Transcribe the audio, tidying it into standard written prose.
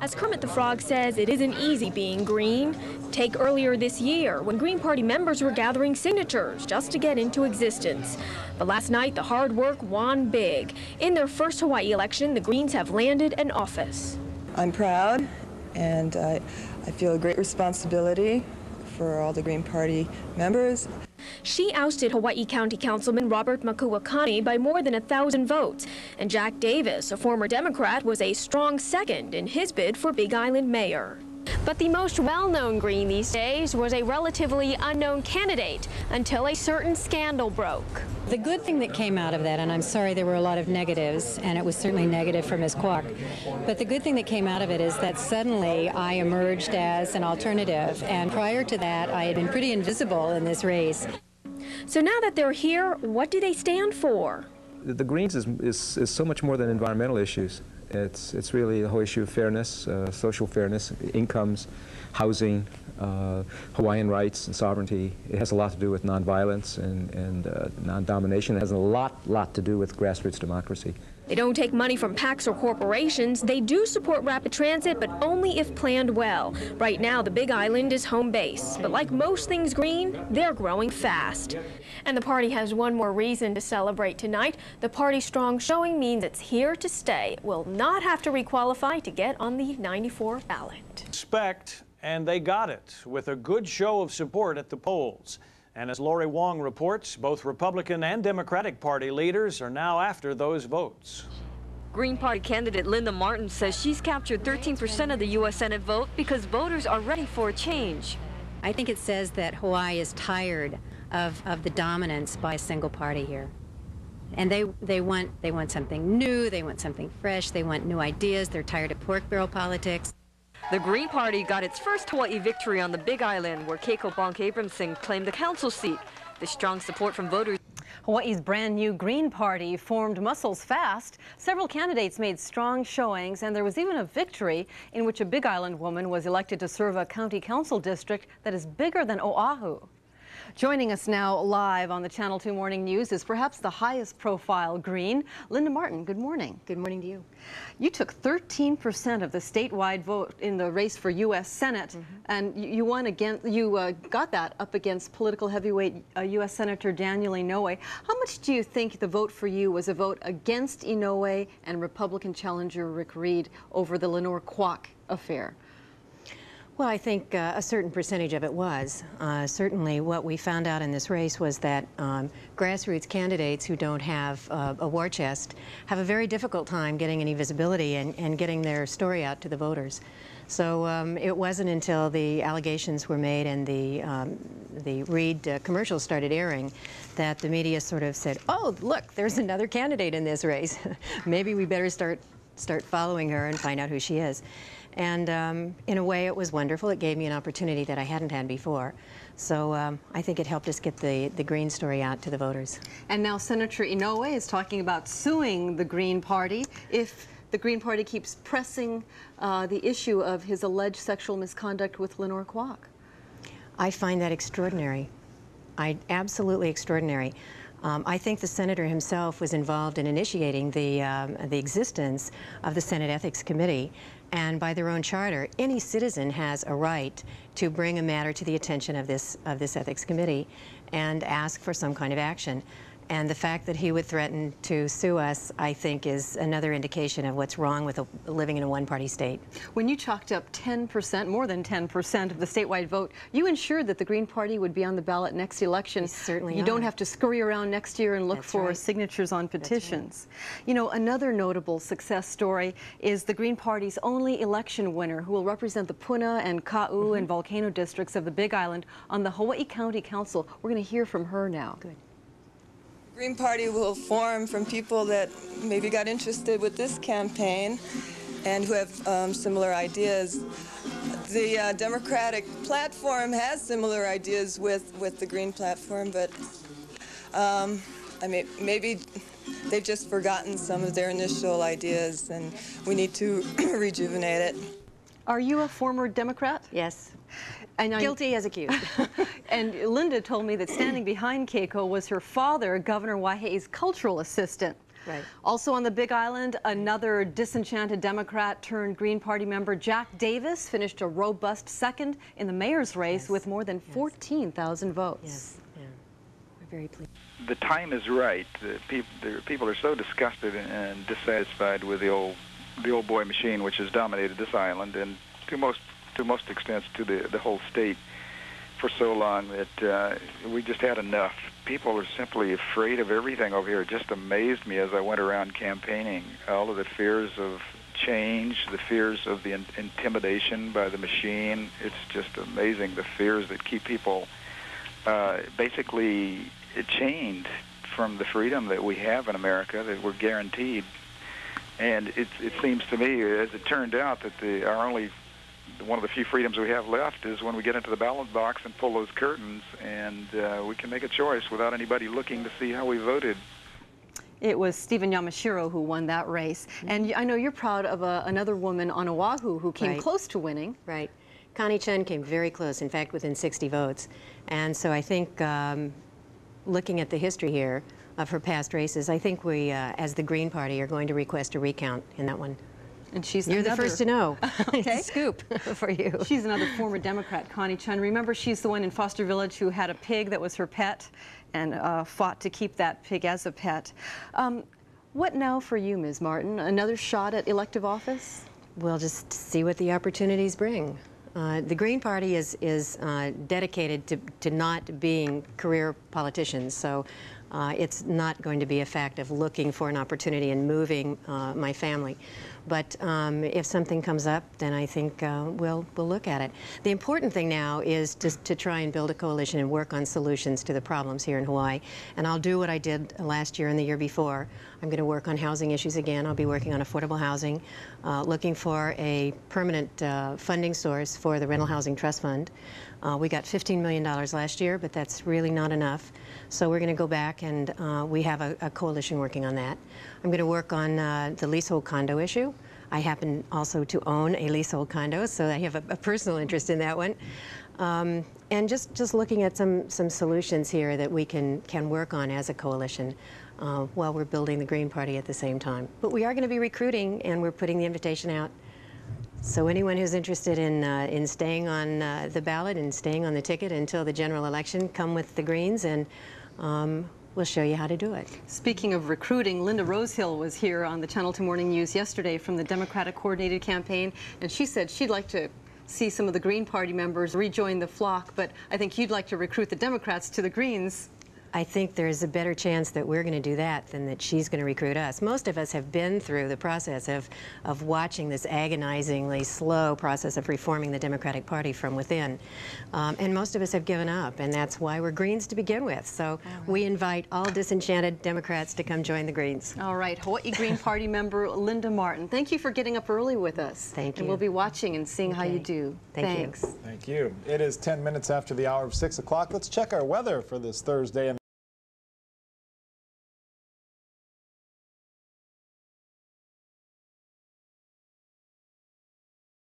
As Kermit the Frog says, it isn't easy being green. Take earlier this year, when Green Party members were gathering signatures just to get into existence. But last night, the hard work won big. In their first Hawaii election, the Greens have landed an office. I'm proud, and I feel a great responsibility for all the Green Party members. She ousted Hawaii County Councilman Robert Makuakani by more than 1,000 votes. And Jack Davis, a former Democrat, was a strong second in his bid for Big Island mayor. But the most well-known Green these days was a relatively unknown candidate until a certain scandal broke. The good thing that came out of that, and I'm sorry there were a lot of negatives, and it was certainly negative for Ms. Kwok, but the good thing that came out of it is that suddenly I emerged as an alternative, and prior to that I had been pretty invisible in this race. So now that they're here, what do they stand for? The Greens is so much more than environmental issues. It's really the whole issue of fairness, social fairness, incomes, housing, Hawaiian rights and sovereignty. It has a lot to do with nonviolence and non-domination. It has a lot to do with grassroots democracy. They don't take money from PACs or corporations. They do support rapid transit, but only if planned well. Right now, the Big Island is home base. But like most things green, they're growing fast. And the party has one more reason to celebrate tonight. The party's strong showing means it's here to stay. It will not have to requalify to get on the 94 ballot. Expect, and they got it, with a good show of support at the polls. And as Lori Wong reports, both Republican and Democratic Party leaders are now after those votes. Green Party candidate Linda Martin says she's captured 13% of the U.S. Senate vote because voters are ready for a change. I think it says that Hawaii is tired of the dominance by a single party here. And they want something new, they want something fresh, they want new ideas, they're tired of pork barrel politics. The Green Party got its first Hawaii victory on the Big Island, where Keiko Bonk Abramson claimed the council seat. The strong support from voters. Hawaii's brand new Green Party formed muscles fast. Several candidates made strong showings, and there was even a victory in which a Big Island woman was elected to serve a county council district that is bigger than Oahu. Joining us now live on the Channel 2 Morning News is perhaps the highest profile Green, Linda Martin. Good morning. Good morning to you. You took 13% of the statewide vote in the race for U.S. Senate, and you won against. You got that up against political heavyweight U.S. Senator Daniel Inouye. How much do you think the vote for you was a vote against Inouye and Republican challenger Rick Reed over the Lenore Kwok affair? Well, I think a certain percentage of it was. Certainly what we found out in this race was that grassroots candidates who don't have a war chest have a very difficult time getting any visibility and getting their story out to the voters. So it wasn't until the allegations were made and the Reed commercials started airing that the media sort of said, oh, look, there's another candidate in this race. Maybe we better start following her and find out who she is. And in a way, it was wonderful. It gave me an opportunity that I hadn't had before. So I think it helped us get the Green story out to the voters. And now Senator Inouye is talking about suing the Green Party if the Green Party keeps pressing the issue of his alleged sexual misconduct with Lenore Kwok. I find that extraordinary. Absolutely extraordinary. I think the senator himself was involved in initiating the existence of the Senate Ethics Committee, and by their own charter, any citizen has a right to bring a matter to the attention of this Ethics Committee and ask for some kind of action. And the fact that he would threaten to sue us, I think, is another indication of what's wrong with living in a one-party state. When you chalked up 10%, more than 10% of the statewide vote, you ensured that the Green Party would be on the ballot next election. We certainly You are. don't have to scurry around next year and look That's for right. signatures on petitions. Right. You know, another notable success story is the Green Party's only election winner who will represent the Puna and Ka'u and Volcano districts of the Big Island on the Hawaii County Council. We're going to hear from her now. Good. The Green Party will form from people that maybe got interested with this campaign and who have similar ideas. The Democratic platform has similar ideas with the Green platform, but I mean, maybe they've just forgotten some of their initial ideas, and we need to rejuvenate it. Are you a former Democrat? Yes. And Guilty as accused. And Linda told me that standing behind Keiko was her father, Governor Waihe'i's cultural assistant. Right. Also on the Big Island, another disenchanted Democrat turned Green Party member Jack Davis finished a robust second in the mayor's race with more than 14,000 votes. Yes. Yeah. We're very pleased. The time is right. The people are so disgusted and dissatisfied with the old boy machine, which has dominated this island, and to most extents to the whole state for so long, that we just had enough. People are simply afraid of everything over here. It just amazed me as I went around campaigning. All of the fears of change, the fears of the intimidation by the machine. It's just amazing, the fears that keep people basically chained from the freedom that we have in America, that we're guaranteed. And it seems to me, as it turned out, that our only one of the few freedoms we have left is when we get into the ballot box and pull those curtains, and we can make a choice without anybody looking to see how we voted. It was Stephen Yamashiro who won that race. And I know you're proud of another woman on Oahu who came close to winning. Right. Connie Chen came very close, in fact, within 60 votes. And so I think, looking at the history here of her past races, I think we, as the Green Party, are going to request a recount in that one. And she's You're the first to know. Okay. It's a scoop for you. She's another former Democrat, Connie Chen. Remember, she's the one in Foster Village who had a pig that was her pet and fought to keep that pig as a pet. What now for you, Ms. Martin? Another shot at elective office? We'll just see what the opportunities bring. The Green Party is dedicated to not being career politicians, so it's not going to be a fact of looking for an opportunity and moving my family. But if something comes up, then I think we'll look at it. The important thing now is to try and build a coalition and work on solutions to the problems here in Hawaii. And I'll do what I did last year and the year before. I'm going to work on housing issues again. I'll be working on affordable housing, looking for a permanent funding source for the Rental Housing Trust Fund. We got $15 million last year, but that's really not enough. So we're going to go back, and we have a coalition working on that. I'm going to work on the leasehold condo issue. I happen also to own a leasehold condo, so I have a personal interest in that one. And just looking at some solutions here that we can work on as a coalition while we're building the Green Party at the same time. But we are going to be recruiting, and we're putting the invitation out. So anyone who's interested in staying on the ballot and staying on the ticket until the general election, come with the Greens, and we'll show you how to do it. Speaking of recruiting, Linda Rosehill was here on the Channel 2 Morning News yesterday from the Democratic Coordinated Campaign, and she said she'd like to see some of the Green Party members rejoin the flock, but I think you'd like to recruit the Democrats to the Greens. I think there's a better chance that we're going to do that than that she's going to recruit us. Most of us have been through the process of watching this agonizingly slow process of reforming the Democratic Party from within. And most of us have given up, and that's why we're Greens to begin with. So we invite all disenchanted Democrats to come join the Greens. All right, Hawai'i Green Party member Linda Martin, thank you for getting up early with us. Thank you. And we'll be watching and seeing how you do. Thanks. Thank you. It is 10 minutes after the hour of 6 o'clock. Let's check our weather for this Thursday.